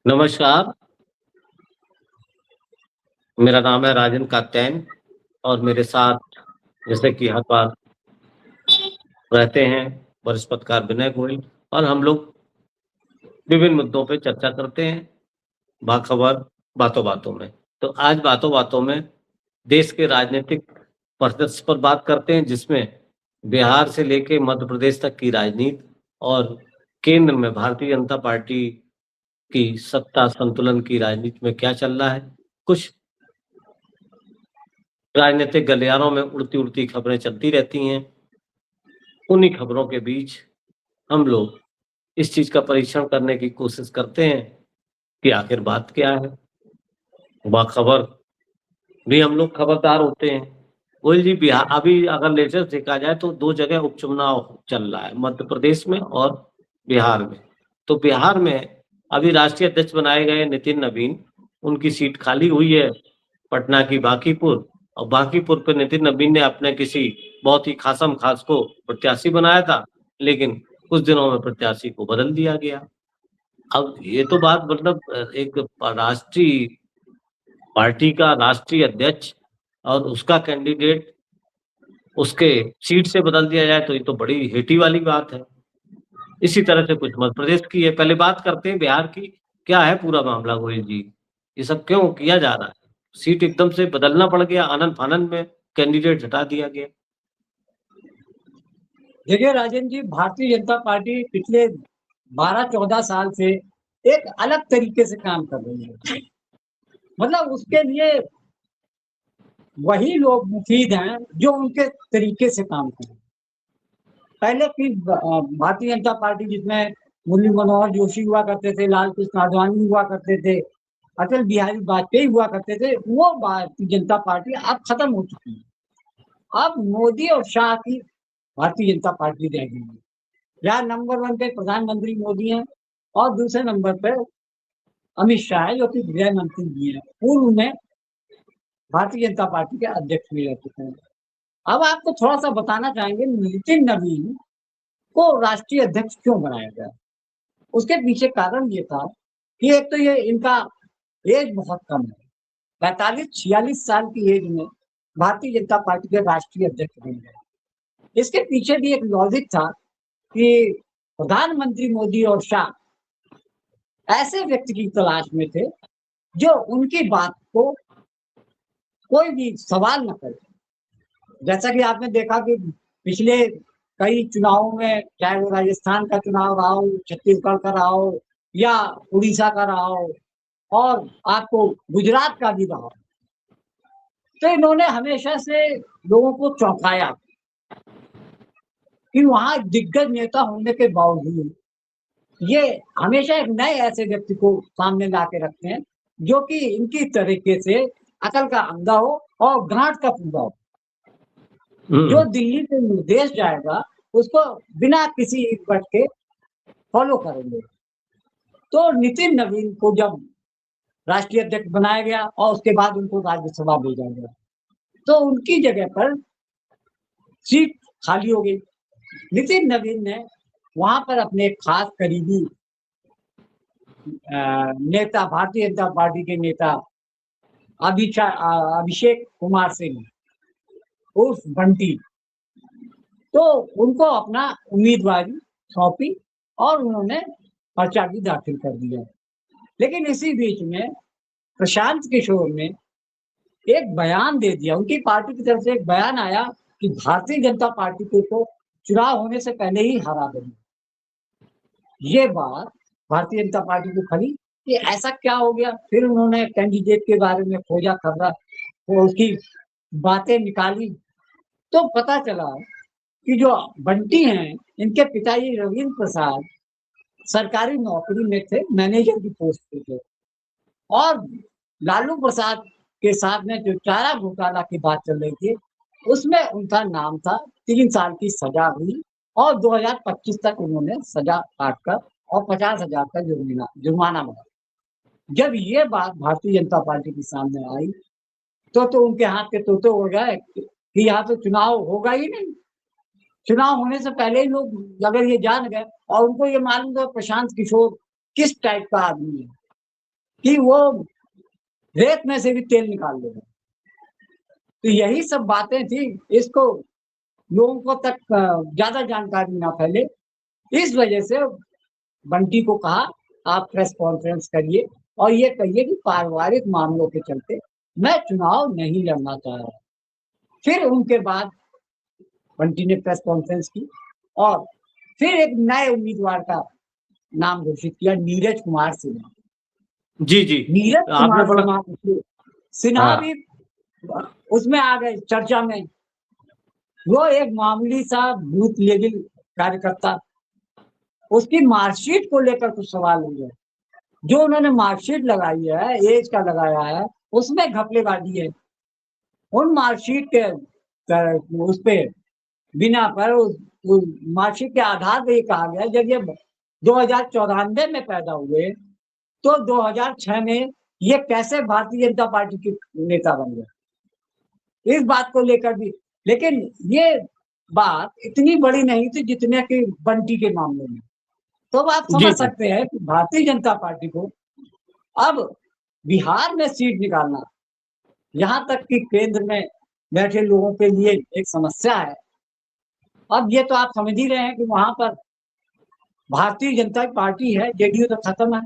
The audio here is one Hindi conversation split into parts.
नमस्कार, मेरा नाम है राजन कात्यायन और मेरे साथ जैसे कि हर बार रहते हैं वरिष्ठ पत्रकार विनय गोयल और हम लोग विभिन्न मुद्दों पे चर्चा करते हैं, बाखबर बातों-बातों में। तो आज बातों-बातों में देश के राजनीतिक परिदृश्य पर बात करते हैं जिसमें बिहार से लेके मध्य प्रदेश तक की राजनीति और केंद्र में भारतीय जनता पार्टी की सत्ता संतुलन की राजनीति में क्या चल रहा है, कुछ राजनीतिक गलियारों में उड़ती-उड़ती खबरें चलती रहती हैं। उन्हीं खबरों के बीच हम लोग इस चीज़ का परीक्षण करने की कोशिश करते हैं कि आखिर बात क्या है? बाखबर भी हम लोग खबरदार होते हैं। गोयल जी बिहार अभी अगर लेटेस्ट देखा जाए तो 2 जगह उपचुनाव चल रहा है, मध्य प्रदेश में और बिहार में। तो बिहार में अभी राष्ट्रीय अध्यक्ष बनाए गए नितिन नवीन, उनकी सीट खाली हुई है पटना की बांकीपुर और बांकीपुर पे नितिन नवीन ने अपने किसी बहुत ही खासम-खास को प्रत्याशी बनाया था, लेकिन कुछ दिनों में प्रत्याशी को बदल दिया गया। अब ये तो बात मतलब एक राष्ट्रीय पार्टी का राष्ट्रीय अध्यक्ष और उसका कैंडिडेट उसके सीट से बदल दिया जाए तो ये तो बड़ी हेटी वाली बात है। इसी तरह से कुछ मध्य प्रदेश की है। पहले बात करते हैं बिहार की, क्या है पूरा मामला गोयल जी? ये सब क्यों किया जा रहा है? सीट एकदम से बदलना पड़ गया, आनन-फानन में कैंडिडेट हटा दिया गया। देखिए राजन जी, भारतीय जनता पार्टी पिछले 12-14 साल से एक अलग तरीके से काम कर रही है। मतलब उसके लिए वही लोग मुफीद हैं जो उनके तरीके से काम करें। पहले की भारतीय जनता पार्टी जिसमें मुरली मनोहर जोशी हुआ करते थे, लाल कृष्ण आडवाणी हुआ करते थे, अटल बिहारी वाजपेयी हुआ करते थे, वो भारतीय जनता पार्टी अब खत्म हो चुकी है। अब मोदी और शाह की भारतीय जनता पार्टी रह गई है। यहाँ नंबर 1 पे प्रधानमंत्री मोदी हैं और दूसरे नंबर पे अमित शाह है जो कि गृह मंत्री भी हैं। पूर्व में भारतीय जनता पार्टी के अध्यक्ष भी रह चुके हैं। अब आपको थोड़ा-सा बताना चाहेंगे नितिन नवीन को राष्ट्रीय अध्यक्ष क्यों बनाया गया? उसके पीछे कारण ये था कि एक तो ये इनका एज बहुत कम है। 45-46 साल की एज में भारतीय जनता पार्टी के राष्ट्रीय अध्यक्ष बन गए। इसके पीछे भी एक लॉजिक था कि प्रधानमंत्री मोदी और शाह ऐसे व्यक्ति की तलाश में थे जो उनकी बात को कोई भी सवाल न करे। जैसा कि आपने देखा कि पिछले कई चुनावों में चाहे वो राजस्थान का चुनाव रहा हो, छत्तीसगढ़ का रहा हो या उड़ीसा का रहा हो और आपको गुजरात का भी रहा हो, तो इन्होंने हमेशा से लोगों को चौंकाया कि वहाँ दिग्गज नेता होने के बावजूद ये हमेशा एक नए ऐसे व्यक्ति को सामने ला के रखते हैं जो कि इनकी तरीके से अकल का अंधा हो और गांठ का पूरा हो। जो हुँ, दिल्ली से निर्देश जाएगा उसको बिना किसी इक्वट के फॉलो करेंगे। तो नितिन नवीन को जब राष्ट्रीय अध्यक्ष बनाया गया और उसके बाद उनको राज्यसभा भेजा गया, तो उनकी जगह पर सीट खाली हो गई। नितिन नवीन ने वहां पर अपने खास करीबी नेता भारतीय जनता पार्टी के नेता अभिषेक कुमार सिंह उर्फ बंटी, तो उनको अपना उम्मीदवारी सौंपी और उन्होंने पर्चा भी दाखिल कर दिया। लेकिन इसी बीच में प्रशांत किशोर ने एक बयान दे दिया, उनकी पार्टी की तरफ से एक बयान आया कि भारतीय जनता पार्टी को तो चुनाव होने से पहले ही हरा देंगे। ये बात भारतीय जनता पार्टी को खली कि ऐसा क्या हो गया। फिर उन्होंने कैंडिडेट के बारे में खोजा खबरा, वो उसकी बातें निकाली, तो पता चला कि जो बंटी हैं, इनके पिताजी रविंद्र प्रसाद सरकारी नौकरी में थे, मैनेजर की पोस्ट पे थे और लालू प्रसाद के साथ में जो चारा घोटाला की बात चल रही थी, उसमें उनका नाम था। 3 साल की सजा हुई और 2025 तक उन्होंने सजा काटकर और 50,000 का जुर्माना भरा। जब ये बात भारतीय जनता पार्टी के सामने आई, तो उनके हाथ के तोते उड़ गए कि यहाँ तो चुनाव होगा ही नहीं। चुनाव होने से पहले ही लोग अगर ये जान गए और उनको ये मालूम था प्रशांत किशोर किस टाइप का आदमी है, कि वो रेत में से भी तेल निकाल लेगा। तो यही सब बातें थी, इसको लोगों को तक ज्यादा जानकारी ना फैले, इस वजह से बंटी को कहा आप प्रेस कॉन्फ्रेंस करिए और ये कहिए कि पारिवारिक मामलों के चलते मैं चुनाव नहीं लड़ना चाह रहा। फिर उनके बाद बंटी ने प्रेस कॉन्फ्रेंस की और फिर एक नए उम्मीदवार का नाम घोषित किया, नीरज कुमार सिन्हा। जी जी, नीरज आपने कुमार बड़ा सिन्हा हाँ भी उसमें आ गए चर्चा में। वो एक मामूली सा बूथ लेवल कार्यकर्ता, उसकी मार्कशीट को लेकर कुछ सवाल हुए, जो उन्होंने मार्कशीट लगाई है, एज का लगाया है, उसमें घपलेबाजी है। उन मार्कशीट के उस पे बिना पर उस मार्कशीट के आधार पर ये कहा गया जब ये 2094 में पैदा हुए तो 2006 में ये कैसे भारतीय जनता पार्टी के नेता बन गए, इस बात को लेकर भी। लेकिन ये बात इतनी बड़ी नहीं थी जितने कि बंटी के मामले में। तो अब आप जी समझ जी सकते हैं कि भारतीय जनता पार्टी को अब बिहार में सीट निकालना, यहाँ तक कि केंद्र में बैठे लोगों के लिए एक समस्या है। अब ये तो आप समझ ही रहे हैं कि वहां पर भारतीय जनता पार्टी है, जेडीयू तो खत्म है,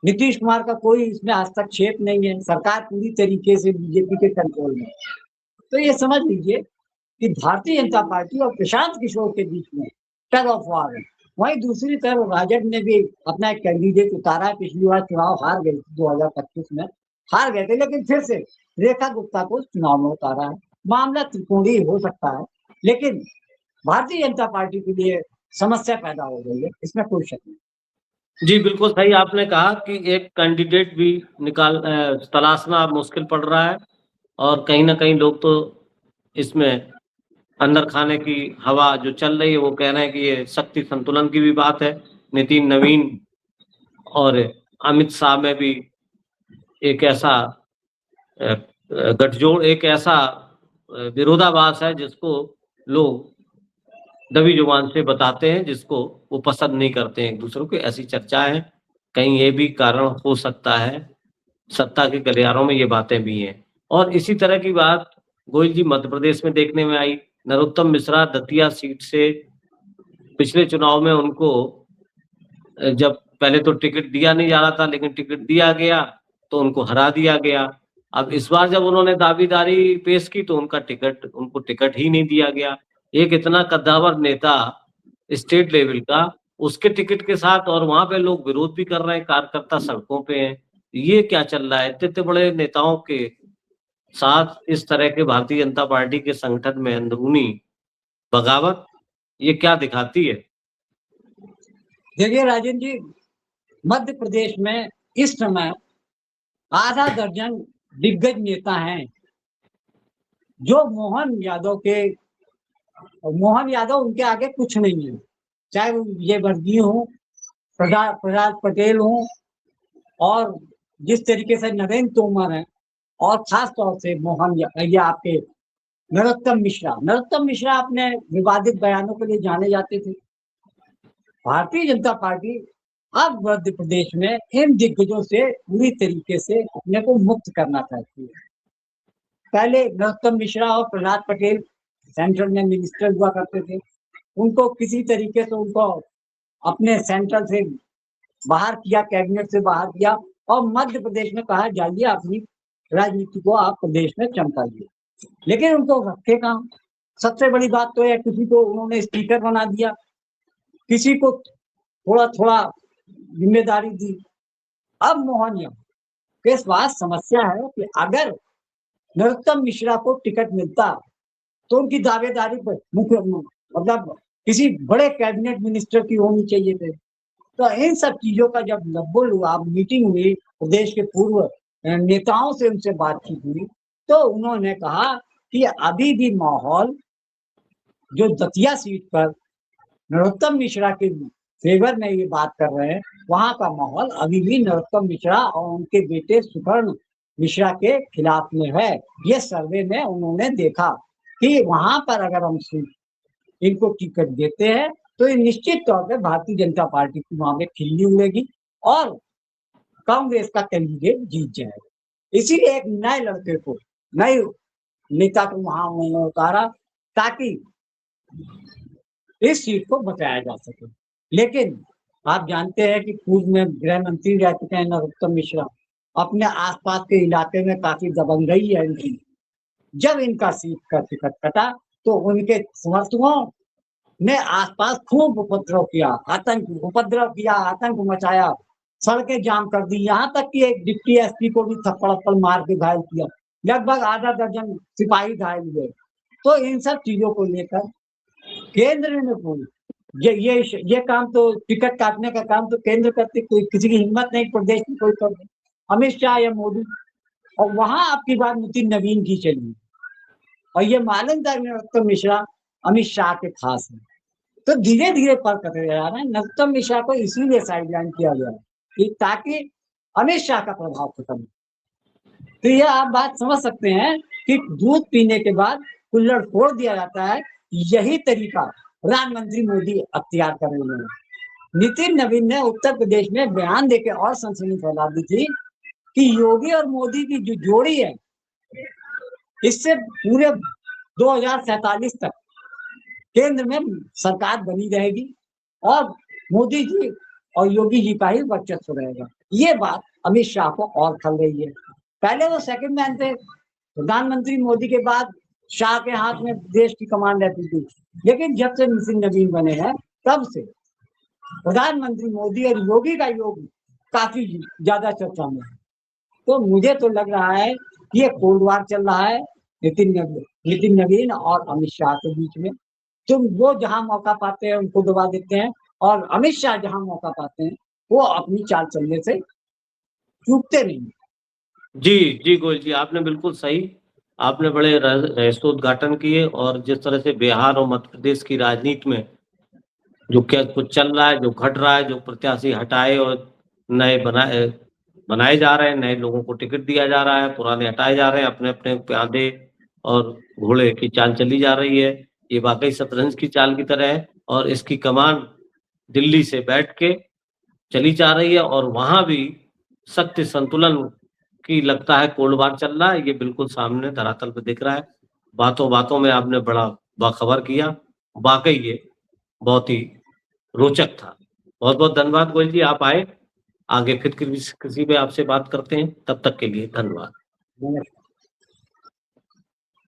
नीतीश कुमार का कोई इसमें हस्तक्षेप नहीं है, सरकार पूरी तरीके से बीजेपी के कंट्रोल में। तो ये समझ लीजिए कि भारतीय जनता पार्टी और प्रशांत किशोर के बीच में टग ऑफ वार है। वहीं दूसरी तरफ राजग ने भी अपना एक कैंडिडेट उतारा, पिछली बार चुनाव हार गई 2025 में, हार गए थे, लेकिन फिर से रेखा गुप्ता को चुनाव में उतारा है। मामला त्रिकोणीय हो सकता है, लेकिन भारतीय जनता पार्टी के लिए समस्या पैदा हो गई है, इसमें कोई शक नहीं। जी, बिल्कुल सही आपने कहा कि एक कैंडिडेट भी तलाशना मुश्किल पड़ रहा है और कहीं न कहीं लोग तो इसमें अंदर खाने की हवा जो चल रही है वो कह रहे हैं कि ये शक्ति संतुलन की भी बात है। नितिन नवीन और अमित शाह में भी एक ऐसा गठजोड़, एक ऐसा विरोधाभास है जिसको लोग दबी जुबान से बताते हैं, जिसको वो पसंद नहीं करते हैं एक-दूसरे को, ऐसी चर्चाएँ हैं। कहीं ये भी कारण हो सकता है, सत्ता के गलियारों में ये बातें भी हैं। और इसी तरह की बात गोयल जी मध्य प्रदेश में देखने में आई। नरोत्तम मिश्रा दतिया सीट से पिछले चुनाव में उनको जब पहले तो टिकट दिया नहीं जा रहा था, लेकिन टिकट दिया गया, तो उनको हरा दिया गया। अब इस बार जब उन्होंने दावेदारी पेश की, तो उनको टिकट ही नहीं दिया गया। एक इतना कद्दावर नेता स्टेट लेवल का, उसके टिकट के साथ और वहाँ पे लोग विरोध भी कर रहे हैं, कार्यकर्ता सड़कों पे हैं। ये क्या चल रहा है? इतने-इतने बड़े नेताओं के साथ इस तरह के भारतीय जनता पार्टी के संगठन में अंदरूनी बगावत, ये क्या दिखाती है? देखिए राजन जी, मध्य प्रदेश में इस समय आधा दर्जन दिग्गज नेता हैं जो मोहन यादव उनके आगे कुछ नहीं है। चाहे वो विजय वर्गीय हो, प्रहलाद पटेल हो, और जिस तरीके से नरेंद्र तोमर है, और खास तौर से ये आपके नरोत्तम मिश्रा अपने विवादित बयानों के लिए जाने जाते थे। भारतीय जनता पार्टी अब मध्य प्रदेश में इन दिग्गजों से पूरी तरीके से अपने को मुक्त करना चाहती है। पहले नरोत्तम मिश्रा और प्रहलाद पटेल सेंट्रल में मिनिस्टर हुआ करते थे, उनको किसी तरीके से उनको अपने सेंट्रल से बाहर किया, कैबिनेट से बाहर किया, और मध्य प्रदेश में कहा जाइए अपनी राजनीति को आप प्रदेश में चमकाइए, लेकिन उनको रखे कहाँ। सबसे बड़ी बात तो है, किसी को उन्होंने स्पीकर बना दिया, किसी को थोड़ा थोड़ा जिम्मेदारी दी। अब मोहन यादव के पास समस्या है कि अगर नरोत्तम मिश्रा को टिकट मिलता तो उनकी दावेदारी पर मुख्य मतलब किसी बड़े कैबिनेट मिनिस्टर की होनी चाहिए थे। तो इन सब चीजों का जब लब्बुल हुआ, मीटिंग हुई, प्रदेश के पूर्व नेताओं से उनसे बातचीत हुई, तो उन्होंने कहा कि अभी भी माहौल जो दतिया सीट पर नरोत्तम मिश्रा के फेवर में ये बात कर रहे हैं, वहां का माहौल अभी भी नरोत्तम मिश्रा और उनके बेटे सुकर्ण मिश्रा के खिलाफ में है। ये सर्वे में उन्होंने देखा कि वहां पर अगर हम इनको टिकट देते हैं तो ये निश्चित तौर पे भारतीय जनता पार्टी की वहां में खिल्ली उड़ेगी और कांग्रेस का कैंडिडेट जीत जाएगा। इसीलिए एक नए लड़के को, नए नेता को वहां उन्होंने उतारा ताकि इस सीट को बचाया जा सके। लेकिन आप जानते हैं कि पूर्व में गृह मंत्री रह चुके हैं नरोत्तम मिश्रा, अपने आसपास के इलाके में काफी दबंगई है इनकी। जब इनका सीट का टिकट कटा तो उनके समर्थकों ने आसपास खूब उपद्रव किया, आतंक मचाया, सड़कें जाम कर दी, यहाँ तक कि एक डिप्टी एसपी को भी थप्पड़ मार के घायल किया, लगभग आधा दर्जन सिपाही घायल हुए। तो इन सब चीजों को लेकर केंद्र ने कोई ये काम तो टिकट काटने का काम तो केंद्र करते, कोई किसी की हिम्मत नहीं प्रदेश में कोई कर, अमित शाह या मोदी, और वहां आपकी बात नितिन नवीन की चली और ये मालूम था नरोत्तम मिश्रा अमित शाह के खास है। तो धीरे धीरे पर करते जा रहा है। नरोत्तम मिश्रा को इसीलिए साइडलाइन किया गया कि ताकि अमित शाह का प्रभाव खत्म हो। तो यह आप बात समझ सकते हैं कि दूध पीने के बाद कुल्हड़ फोड़ दिया जाता है, यही तरीका प्रधानमंत्री मोदी अख्तियार कर रहे हैं। नितिन नवीन ने उत्तर प्रदेश में बयान देकर और सनसनी फैला दी थी कि योगी और मोदी की जो जोड़ी है इससे पूरे 2047 तक केंद्र में सरकार बनी रहेगी और मोदी जी और योगी जी का ही वर्चस्व रहेगा। ये बात अमित शाह को और खल रही है। पहले वो सेकंड मैन थे, प्रधानमंत्री मोदी के बाद शाह के हाथ में देश की कमान रहती थी, लेकिन जब से नितिन नवीन बने हैं तब से प्रधानमंत्री मोदी और योगी का योग काफी ज्यादा चर्चा में है। तो मुझे तो लग रहा है कि ये कोल्ड वार चल रहा है नितिन नवीन और अमित शाह के बीच में। तो वो जहां मौका पाते हैं उनको दबा देते हैं और अमित शाह जहां मौका पाते हैं वो अपनी चाल चलने से चूकते नहीं। जी गोयल जी, आपने बिल्कुल सही, आपने बड़े रहस्योद्घाटन किए और जिस तरह से बिहार और मध्य प्रदेश की राजनीति में जो क्या कुछ चल रहा है, जो घट रहा है, जो प्रत्याशी हटाए और नए बनाए जा रहे हैं, नए लोगों को टिकट दिया जा रहा है, पुराने हटाए जा रहे हैं, अपने अपने प्यादे और घोड़े की चाल चली जा रही है। ये वाकई शतरंज की चाल की तरह है और इसकी कमान दिल्ली से बैठ के चली जा रही है और वहां भी शक्ति संतुलन की लगता है कोल्ड वार चल रहा है। ये बिल्कुल सामने धरातल पे दिख रहा है। बातों बातों में आपने बड़ा बाखबर किया, वाकई ये बहुत ही रोचक था। बहुत बहुत धन्यवाद गोयल जी, आप आए। आगे फिर किसी पे आपसे बात करते हैं, तब तक के लिए धन्यवाद। नमस्कार।